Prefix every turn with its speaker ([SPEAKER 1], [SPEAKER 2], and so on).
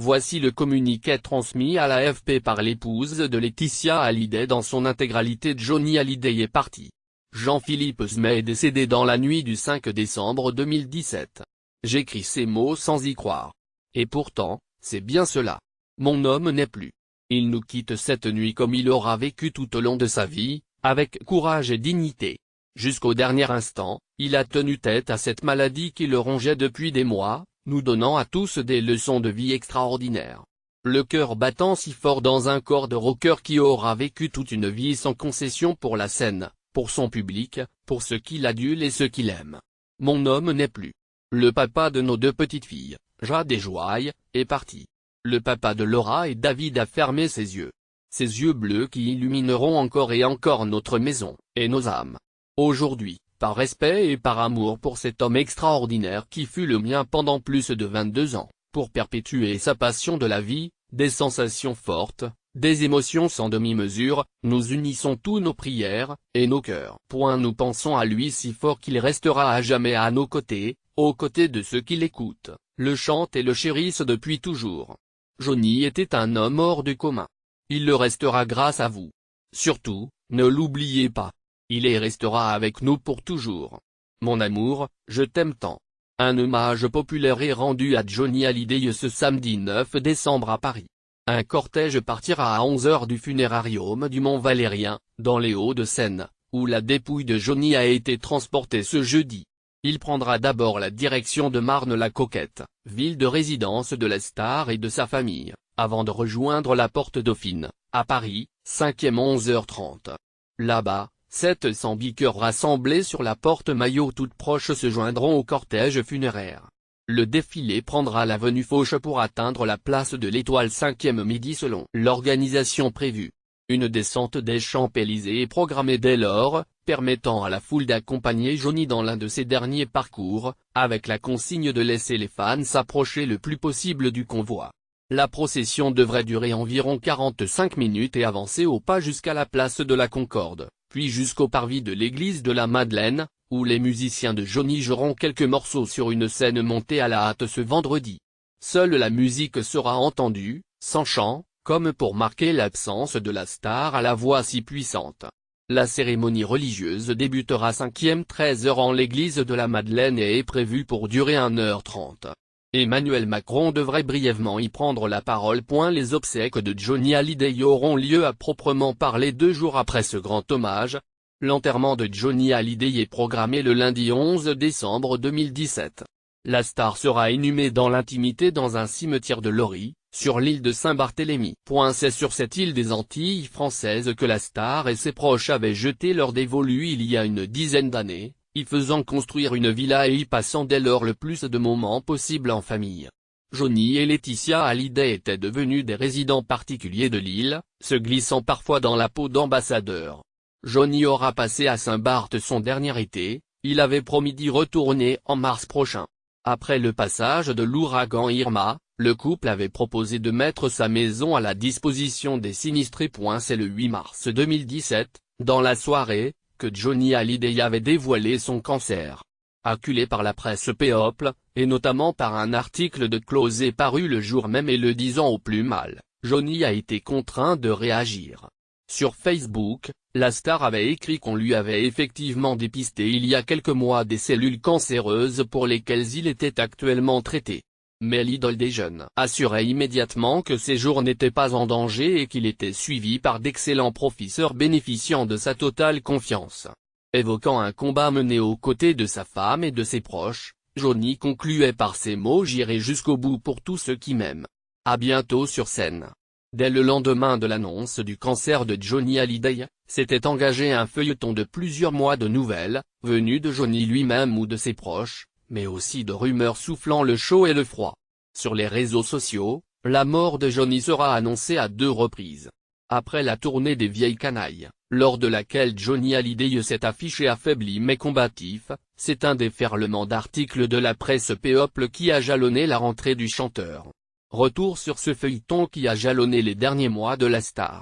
[SPEAKER 1] Voici le communiqué transmis à l'AFP par l'épouse de Laetitia Hallyday dans son intégralité. Johnny Hallyday est parti. Jean-Philippe Smet est décédé dans la nuit du 5 décembre 2017. J'écris ces mots sans y croire. Et pourtant, c'est bien cela. Mon homme n'est plus. Il nous quitte cette nuit comme il aura vécu tout au long de sa vie, avec courage et dignité. Jusqu'au dernier instant, il a tenu tête à cette maladie qui le rongeait depuis des mois, nous donnant à tous des leçons de vie extraordinaires. Le cœur battant si fort dans un corps de rocker qui aura vécu toute une vie sans concession pour la scène, pour son public, pour ceux qui l'adulent et ceux qui l'aiment. Mon homme n'est plus. Le papa de nos deux petites filles, Jade et Joaille, est parti. Le papa de Laura et David a fermé ses yeux. Ses yeux bleus qui illumineront encore et encore notre maison, et nos âmes. Aujourd'hui, par respect et par amour pour cet homme extraordinaire qui fut le mien pendant plus de 22 ans, pour perpétuer sa passion de la vie, des sensations fortes, des émotions sans demi-mesure, nous unissons tous nos prières, et nos cœurs. Nous pensons à lui si fort qu'il restera à jamais à nos côtés, aux côtés de ceux qui l'écoutent, le chantent et le chérissent depuis toujours. Johnny était un homme hors du commun. Il le restera grâce à vous. Surtout, ne l'oubliez pas. Il et restera avec nous pour toujours. Mon amour, je t'aime tant. Un hommage populaire est rendu à Johnny Hallyday ce samedi 9 décembre à Paris. Un cortège partira à 11 h du funérarium du Mont Valérien, dans les Hauts-de-Seine, où la dépouille de Johnny a été transportée ce jeudi. Il prendra d'abord la direction de Marne-la-Coquette, ville de résidence de la star et de sa famille, avant de rejoindre la Porte Dauphine, à Paris, 5e 11h30. Là-bas, 700 biqueurs rassemblés sur la Porte Maillot toute proche se joindront au cortège funéraire. Le défilé prendra l'avenue Foch pour atteindre la place de l'Étoile 5e midi selon l'organisation prévue. Une descente des Champs-Élysées est programmée dès lors, permettant à la foule d'accompagner Johnny dans l'un de ses derniers parcours, avec la consigne de laisser les fans s'approcher le plus possible du convoi. La procession devrait durer environ 45 minutes et avancer au pas jusqu'à la place de la Concorde, puis jusqu'au parvis de l'église de la Madeleine, où les musiciens de Johnny joueront quelques morceaux sur une scène montée à la hâte ce vendredi. Seule la musique sera entendue, sans chant, comme pour marquer l'absence de la star à la voix si puissante. La cérémonie religieuse débutera 5e 13 h en l'église de la Madeleine et est prévue pour durer 1h30. Emmanuel Macron devrait brièvement y prendre la parole. Les obsèques de Johnny Hallyday auront lieu à proprement parler 2 jours après ce grand hommage. L'enterrement de Johnny Hallyday est programmé le lundi 11 décembre 2017. La star sera inhumée dans l'intimité dans un cimetière de Lorry, sur l'île de Saint-Barthélemy. C'est sur cette île des Antilles françaises que la star et ses proches avaient jeté leur dévolu il y a une dizaine d'années, y faisant construire une villa et y passant dès lors le plus de moments possible en famille. Johnny et Laetitia Hallyday étaient devenus des résidents particuliers de l'île, se glissant parfois dans la peau d'ambassadeurs. Johnny aura passé à Saint-Barth son dernier été, il avait promis d'y retourner en mars prochain. Après le passage de l'ouragan Irma, le couple avait proposé de mettre sa maison à la disposition des sinistrés. C'est le 8 mars 2017, dans la soirée, que Johnny Hallyday avait dévoilé son cancer. Acculé par la presse People, et notamment par un article de Closet paru le jour même et le disant au plus mal, Johnny a été contraint de réagir. Sur Facebook, la star avait écrit qu'on lui avait effectivement dépisté il y a quelques mois des cellules cancéreuses pour lesquelles il était actuellement traité. Mais l'idole des jeunes assurait immédiatement que ses jours n'étaient pas en danger et qu'il était suivi par d'excellents professeurs bénéficiant de sa totale confiance. Évoquant un combat mené aux côtés de sa femme et de ses proches, Johnny concluait par ces mots: j'irai jusqu'au bout pour tous ceux qui m'aiment. À bientôt sur scène. Dès le lendemain de l'annonce du cancer de Johnny Hallyday, s'était engagé un feuilleton de plusieurs mois de nouvelles, venues de Johnny lui-même ou de ses proches, mais aussi de rumeurs soufflant le chaud et le froid. Sur les réseaux sociaux, la mort de Johnny sera annoncée à 2 reprises. Après la tournée des Vieilles Canailles, lors de laquelle Johnny Hallyday s'est affiché affaibli mais combatif, c'est un déferlement d'articles de la presse People qui a jalonné la rentrée du chanteur. Retour sur ce feuilleton qui a jalonné les derniers mois de la star.